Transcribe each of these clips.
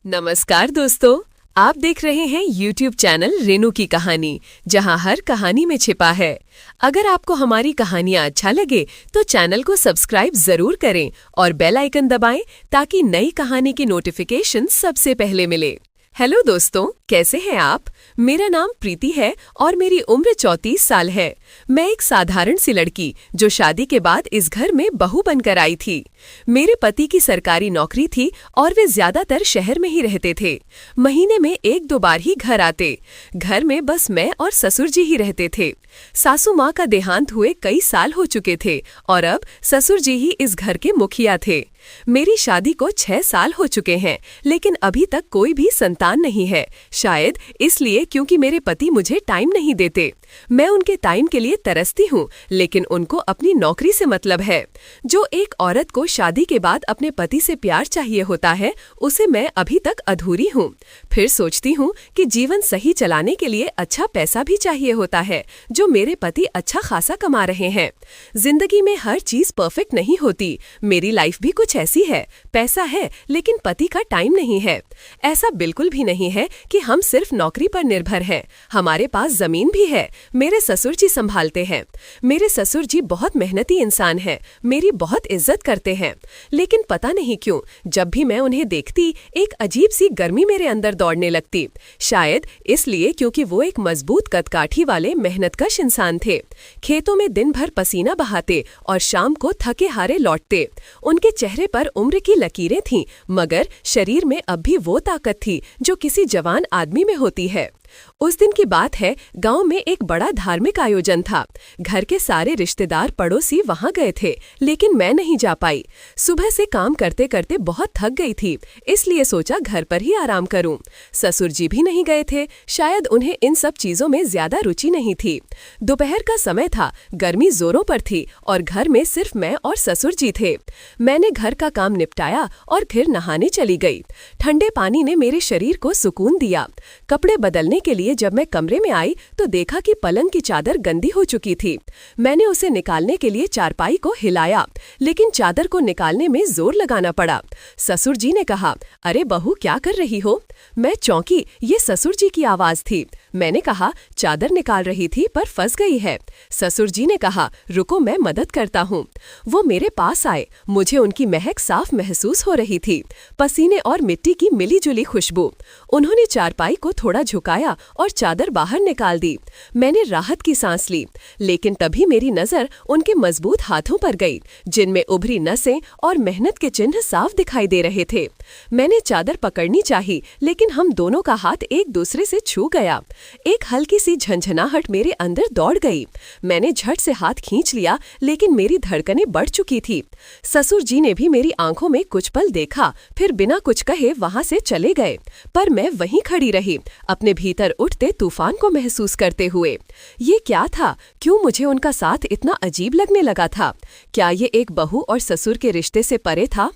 नमस्कार दोस्तों, आप देख रहे हैं YouTube चैनल रेनू की कहानी, जहां हर कहानी में छिपा है। अगर आपको हमारी कहानियां अच्छा लगे तो चैनल को सब्सक्राइब जरूर करें और बेल आइकन दबाएं ताकि नई कहानी की नोटिफिकेशन सबसे पहले मिले। हेलो दोस्तों, कैसे हैं आप? मेरा नाम प्रीति है और मेरी उम्र 34 साल है। मैं एक साधारण सी लड़की जो शादी के बाद इस घर में बहू बनकर आई थी। मेरे पति की सरकारी नौकरी थी और वे ज्यादातर शहर में ही रहते थे। महीने में 1-2 बार ही घर आते। घर में बस मैं और ससुर जी ही रहते थे। सासू माँ का देहांत हुए कई साल हो चुके थे और अब ससुर जी ही इस घर के मुखिया थे। मेरी शादी को 6 साल हो चुके हैं, लेकिन अभी तक कोई भी संतान नहीं है। शायद इसलिए क्योंकि मेरे पति मुझे टाइम नहीं देते। मैं उनके टाइम के लिए तरसती हूँ, लेकिन उनको अपनी नौकरी से मतलब है। जो एक औरत को शादी के बाद अपने पति से प्यार चाहिए होता है, उसे मैं अभी तक अधूरी हूँ। फिर सोचती हूँ कि जीवन सही चलाने के लिए अच्छा पैसा भी चाहिए होता है, जो मेरे पति अच्छा खासा कमा रहे हैं। जिंदगी में हर चीज परफेक्ट नहीं होती। मेरी लाइफ भी कुछ ऐसी है। पैसा है लेकिन पति का टाइम नहीं है। ऐसा बिल्कुल भी नहीं है कि हम सिर्फ नौकरी पर निर्भर हैं। हमारे पास जमीन भी है। मेरे ससुर जी संभालते हैं। मेरे ससुर जी बहुत मेहनती इंसान हैं, मेरी बहुत इज्जत करते हैं। लेकिन पता नहीं क्यों जब भी मैं उन्हें देखती, एक अजीब सी गर्मी मेरे अंदर दौड़ने लगती। शायद इसलिए क्योंकि वो एक मजबूत कदकाठी वाले मेहनतकश इंसान थे। खेतों में दिन भर पसीना बहाते और शाम को थके हारे लौटते। उनके चेहरे पर उम्र की लकीरें थीं, मगर शरीर में अब भी वो ताकत थी जो किसी जवान आदमी में होती है। उस दिन की बात है, गांव में एक बड़ा धार्मिक आयोजन था। घर के सारे रिश्तेदार पड़ोसी वहां गए थे, लेकिन मैं नहीं जा पाई। सुबह से काम करते करते बहुत थक गई थी, इसलिए सोचा घर पर ही आराम करूं। ससुर जी भी नहीं गए थे, शायद उन्हें इन सब चीजों में ज्यादा रुचि नहीं थी। दोपहर का समय था, गर्मी जोरों पर थी और घर में सिर्फ मैं और ससुर जी थे। मैंने घर का काम निपटाया और फिर नहाने चली गई। ठंडे पानी ने मेरे शरीर को सुकून दिया। कपड़े बदलने के लिए जब मैं कमरे में आई तो देखा कि पलंग की चादर गंदी हो चुकी थी। मैंने उसे निकालने के लिए चारपाई को हिलाया, लेकिन चादर को निकालने में जोर लगाना पड़ा। ससुर जी ने कहा, अरे बहू, क्या कर रही हो? मैं चौंकी। ये ससुर जी की आवाज थी। मैंने कहा, चादर निकाल रही थी पर फंस गई है। ससुर जी ने कहा, रुको मैं मदद करता हूँ। वो मेरे पास आए। मुझे उनकी महक साफ महसूस हो रही थी, पसीने और मिट्टी की मिली जुली खुशबू। उन्होंने चारपाई को थोड़ा झुकाया और चादर बाहर निकाल दी। मैंने राहत की सांस ली, लेकिन तभी मेरी नजर उनके मजबूत हाथों पर गई, जिनमें उभरी नसें और मेहनत के चिन्ह साफ दिखाई दे रहे थे। मैंने चादर पकड़नी चाही, लेकिन हम दोनों का हाथ एक दूसरे से छू गया। एक हल्की सी झंझनाहट मेरे अंदर दौड़ गई। मैंने झट से हाथ खींच लिया, लेकिन मेरी धड़कनें बढ़ चुकी थी। ससुर जी ने भी मेरी आंखों में कुछ पल देखा, फिर बिना कुछ कहे वहां से चले गए। पर मैं वहीं खड़ी रही, अपने भीतर उठते तूफान को महसूस करते हुए। ये क्या था? क्यों मुझे उनका साथ इतना अजीब लगने लगा था? क्या ये एक बहू और ससुर के रिश्ते से परे था?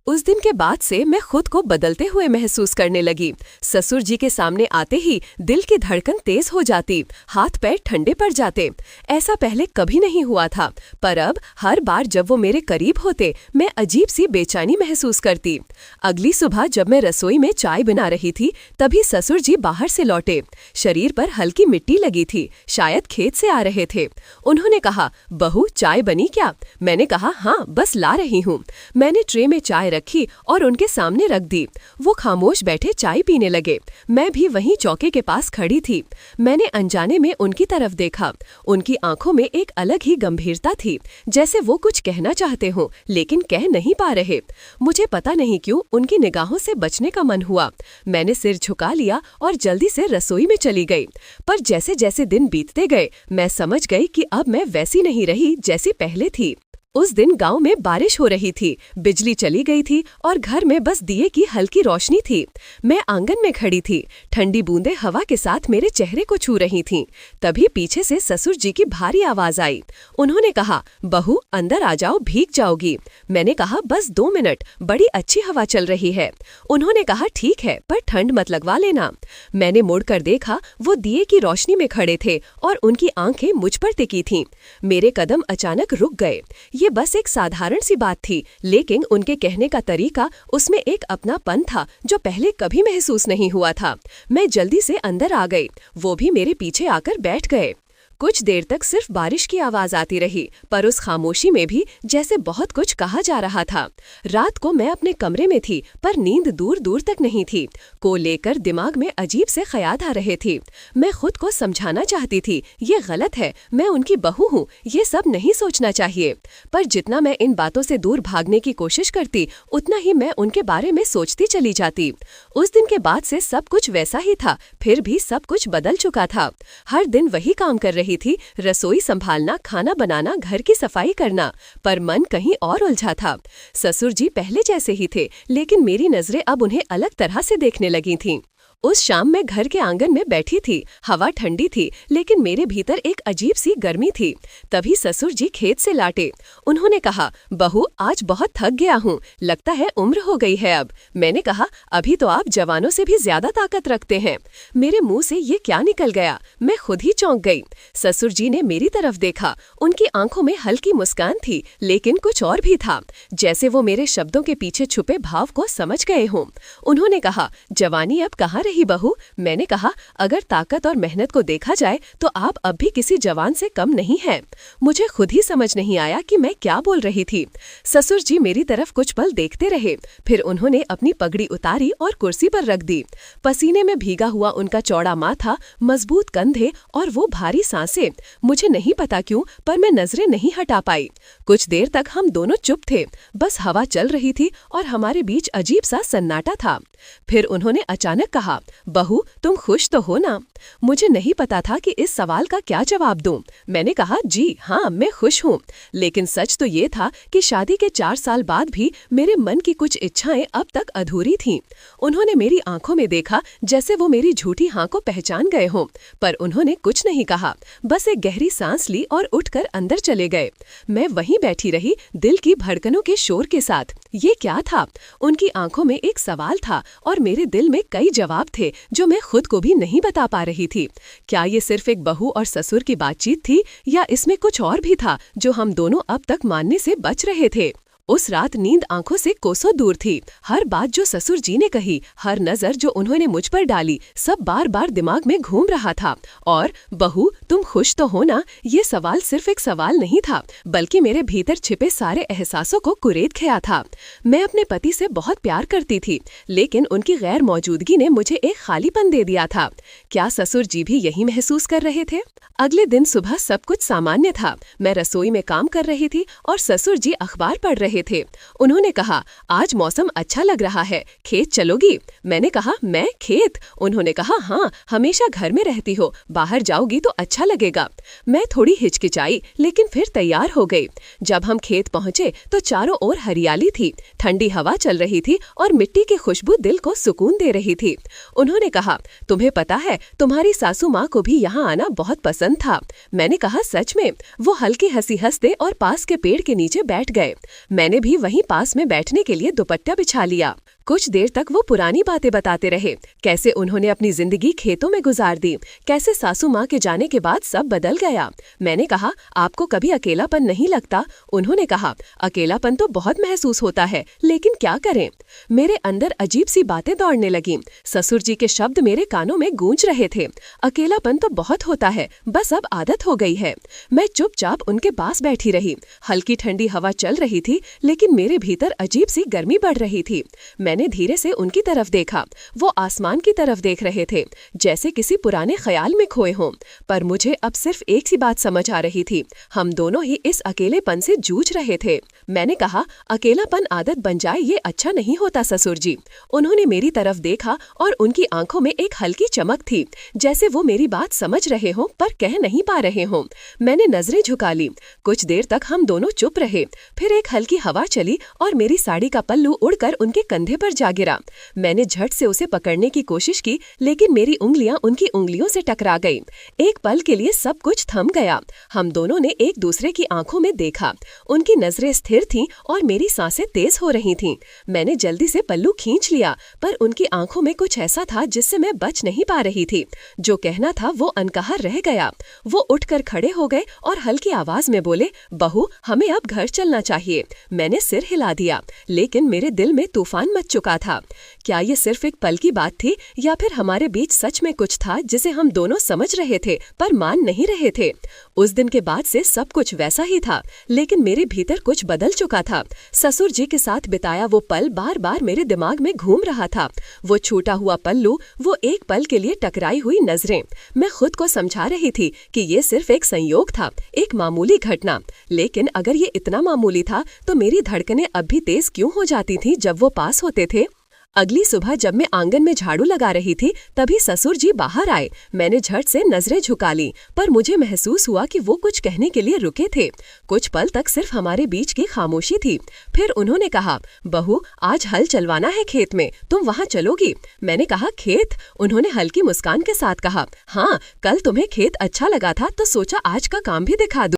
उस दिन के बाद से मैं खुद को बदलते हुए महसूस करने लगी। ससुर जी के सामने आते ही दिल की धड़कन तेज हो जाती, हाथ पैर ठंडे पड़ जाते। ऐसा पहले कभी नहीं हुआ था, पर अब हर बार जब वो मेरे करीब होते, मैं अजीब सी बेचैनी महसूस करती। अगली सुबह जब मैं रसोई में चाय बना रही थी, तभी ससुर जी बाहर से लौटे। शरीर पर हल्की मिट्टी लगी थी, शायद खेत से आ रहे थे। उन्होंने कहा, बहू, चाय बनी क्या? मैंने कहा, हाँ, बस ला रही हूँ। मैंने ट्रे में चाय रखी और उनके सामने रख दी। वो खामोश बैठे चाय पीने लगे। मैं भी वहीं चौके के पास खड़ी थी। मैंने अनजाने में उनकी तरफ देखा। उनकी आंखों में एक अलग ही गंभीरता थी, जैसे वो कुछ कहना चाहते हो लेकिन कह नहीं पा रहे। मुझे पता नहीं क्यों उनकी निगाहों से बचने का मन हुआ। मैंने सिर झुका लिया और जल्दी से रसोई में चली गई। पर जैसे जैसे दिन बीतते गए, मैं समझ गई कि अब मैं वैसी नहीं रही जैसी पहले थी। उस दिन गांव में बारिश हो रही थी, बिजली चली गई थी और घर में बस दिए की हल्की रोशनी थी। मैं आंगन में खड़ी थी, ठंडी बूंदें हवा के साथ मेरे चेहरे को छू रही थीं। तभी पीछे से ससुर जी की भारी आवाज आई। उन्होंने कहा, बहू, अंदर आ जाओ, भीग जाओगी। मैंने कहा, बस 2 मिनट, बड़ी अच्छी हवा चल रही है। उन्होंने कहा, ठीक है, पर ठंड मत लगवा लेना। मैंने मुड़कर देखा, वो दिए की रोशनी में खड़े थे और उनकी आंखें मुझ पर टिकी थीं। मेरे कदम अचानक रुक गए। ये बस एक साधारण सी बात थी, लेकिन उनके कहने का तरीका, उसमें एक अपनापन था जो पहले कभी महसूस नहीं हुआ था। मैं जल्दी से अंदर आ गई, वो भी मेरे पीछे आकर बैठ गए। कुछ देर तक सिर्फ बारिश की आवाज आती रही, पर उस खामोशी में भी जैसे बहुत कुछ कहा जा रहा था। रात को मैं अपने कमरे में थी, पर नींद दूर दूर तक नहीं थी। को लेकर दिमाग में अजीब से ख्याल आ रहे थे। मैं खुद को समझाना चाहती थी, ये गलत है, मैं उनकी बहू हूँ, ये सब नहीं सोचना चाहिए। पर जितना मैं इन बातों से दूर भागने की कोशिश करती, उतना ही मैं उनके बारे में सोचती चली जाती। उस दिन के बाद से सब कुछ वैसा ही था, फिर भी सब कुछ बदल चुका था। हर दिन वही काम कर रही थी, रसोई संभालना, खाना बनाना, घर की सफाई करना, पर मन कहीं और उलझा था। ससुर जी पहले जैसे ही थे, लेकिन मेरी नजरें अब उन्हें अलग तरह से देखने लगी थीं। उस शाम मैं घर के आंगन में बैठी थी। हवा ठंडी थी, लेकिन मेरे भीतर एक अजीब सी गर्मी थी। तभी ससुर जी खेत से लौटे। उन्होंने कहा, बहू आज बहुत थक गया हूँ, लगता है उम्र हो गई है अब। मैंने कहा, अभी तो आप जवानों से भी ज्यादा ताकत रखते हैं। मेरे मुंह से ये क्या निकल गया, मैं खुद ही चौंक गई। ससुर जी ने मेरी तरफ देखा, उनकी आंखों में हल्की मुस्कान थी, लेकिन कुछ और भी था, जैसे वो मेरे शब्दों के पीछे छुपे भाव को समझ गए हों। उन्होंने कहा, जवानी अब कहाँ ही बहू। मैंने कहा, अगर ताकत और मेहनत को देखा जाए तो आप अब भी किसी जवान से कम नहीं हैं। मुझे खुद ही समझ नहीं आया कि मैं क्या बोल रही थी। ससुर जी मेरी तरफ कुछ पल देखते रहे, फिर उन्होंने अपनी पगड़ी उतारी और कुर्सी पर रख दी। पसीने में भीगा हुआ उनका चौड़ा माथा, मजबूत कंधे और वो भारी सांसें, मुझे नहीं पता क्यों, पर मैं नजरें नहीं हटा पाई। कुछ देर तक हम दोनों चुप थे, बस हवा चल रही थी और हमारे बीच अजीब सा सन्नाटा था। फिर उन्होंने अचानक कहा, बहू तुम खुश तो हो ना? मुझे नहीं पता था कि इस सवाल का क्या जवाब दूं। मैंने कहा, जी हाँ, मैं खुश हूँ। लेकिन सच तो ये था कि शादी के 4 साल बाद भी मेरे मन की कुछ इच्छाएं अब तक अधूरी थीं। उन्होंने मेरी आंखों में देखा, जैसे वो मेरी झूठी हाँ को पहचान गए हों, पर उन्होंने कुछ नहीं कहा, बस एक गहरी सांस ली और उठकर अंदर चले गए। मैं वहीं बैठी रही, दिल की धड़कनों के शोर के साथ। ये क्या था? उनकी आंखों में एक सवाल था और मेरे दिल में कई जवाब थे जो मैं खुद को भी नहीं बता पा रही थी। क्या ये सिर्फ एक बहू और ससुर की बातचीत थी, या इसमें कुछ और भी था जो हम दोनों अब तक मानने से बच रहे थे? उस रात नींद आंखों से कोसों दूर थी। हर बात जो ससुर जी ने कही, हर नजर जो उन्होंने मुझ पर डाली, सब बार बार दिमाग में घूम रहा था। और बहू तुम खुश तो हो ना, ये सवाल सिर्फ एक सवाल नहीं था, बल्कि मेरे भीतर छिपे सारे एहसासों को कुरेद गया था। मैं अपने पति से बहुत प्यार करती थी, लेकिन उनकी गैर मौजूदगी ने मुझे एक खालीपन दे दिया था। क्या ससुर जी भी यही महसूस कर रहे थे? अगले दिन सुबह सब कुछ सामान्य था। मैं रसोई में काम कर रही थी और ससुर जी अखबार पढ़ रहे थे। उन्होंने कहा, आज मौसम अच्छा लग रहा है, खेत चलोगी? मैंने कहा, मैं खेत? उन्होंने कहा, हाँ, हमेशा घर में रहती हो, बाहर जाओगी तो अच्छा लगेगा। मैं थोड़ी हिचकिचाई, लेकिन फिर तैयार हो गई। जब हम खेत पहुंचे तो चारों ओर हरियाली थी, ठंडी हवा चल रही थी और मिट्टी की खुशबू दिल को सुकून दे रही थी। उन्होंने कहा, तुम्हें पता है, तुम्हारी सासू माँ को भी यहाँ आना बहुत पसंद था। मैंने कहा, सच में? वो हल्की हंसी हंसते और पास के पेड़ के नीचे बैठ गए। मैंने भी वहीं पास में बैठने के लिए दुपट्टा बिछा लिया। कुछ देर तक वो पुरानी बातें बताते रहे, कैसे उन्होंने अपनी जिंदगी खेतों में गुजार दी, कैसे सासू माँ के जाने के बाद सब बदल गया। मैंने कहा, आपको कभी अकेलापन नहीं लगता? उन्होंने कहा, अकेलापन तो बहुत महसूस होता है, लेकिन क्या करें? मेरे अंदर अजीब सी बातें दौड़ने लगीं। ससुर जी के शब्द मेरे कानों में गूंज रहे थे, अकेलापन तो बहुत होता है, बस अब आदत हो गई है। मैं चुपचाप उनके पास बैठी रही। हल्की ठंडी हवा चल रही थी, लेकिन मेरे भीतर अजीब सी गर्मी बढ़ रही थी। मैंने धीरे से उनकी तरफ देखा। वो आसमान की तरफ देख रहे थे, जैसे किसी पुराने ख्याल में खोए हों। पर मुझे अब सिर्फ एक सी बात समझ आ रही थी, हम दोनों ही इस अकेलेपन से जूझ रहे थे। मैंने कहा, अकेलापन आदत बन जाए ये अच्छा नहीं होता ससुर जी। उन्होंने मेरी तरफ देखा और उनकी आंखों में एक हल्की चमक थी, जैसे वो मेरी बात समझ रहे हों पर कह नहीं पा रहे हों। मैंने नजरें झुका ली। कुछ देर तक हम दोनों चुप रहे। फिर एक हल्की हवा चली और मेरी साड़ी का पल्लू उड़कर उनके कंधे पर जा गिरा। मैंने झट से उसे पकड़ने की कोशिश की, लेकिन मेरी उंगलियां उनकी उंगलियों से टकरा गईं। एक पल के लिए सब कुछ थम गया। हम दोनों ने एक दूसरे की आंखों में देखा। उनकी नजरें स्थिर थीं और मेरी सांसें तेज हो रही थीं। मैंने जल्दी से पल्लू खींच लिया, पर उनकी आंखों में कुछ ऐसा था जिससे मैं बच नहीं पा रही थी। जो कहना था वो अनकहा रह गया। वो उठकर खड़े हो गए और हल्की आवाज में बोले, बहू, हमें अब घर चलना चाहिए। मैंने सिर हिला दिया, लेकिन मेरे दिल में तूफान मच चुका था। क्या ये सिर्फ एक पल की बात थी, या फिर हमारे बीच सच में कुछ था जिसे हम दोनों समझ रहे थे पर मान नहीं रहे थे? उस दिन के बाद से सब कुछ वैसा ही था, लेकिन मेरे भीतर कुछ बदल चुका था। ससुर जी के साथ बिताया वो पल बार बार मेरे दिमाग में घूम रहा था। वो छूटा हुआ पल्लू, वो एक पल के लिए टकराई हुई नजरें। मैं खुद को समझा रही थी कि ये सिर्फ एक संयोग था, एक मामूली घटना। लेकिन अगर ये इतना मामूली था तो मेरी धड़कनें अब भी तेज क्यों हो जाती थी जब वो पास होते थे? अगली सुबह जब मैं आंगन में झाड़ू लगा रही थी, तभी ससुर जी बाहर आए। मैंने झट से नजरें झुका ली, पर मुझे महसूस हुआ कि वो कुछ कहने के लिए रुके थे। कुछ पल तक सिर्फ हमारे बीच की खामोशी थी। फिर उन्होंने कहा, बहू, आज हल चलवाना है खेत में, तुम वहाँ चलोगी? मैंने कहा, खेत? उन्होंने हल्की मुस्कान के साथ कहा, हाँ, कल तुम्हें खेत अच्छा लगा था तो सोचा आज का काम भी दिखा दूं।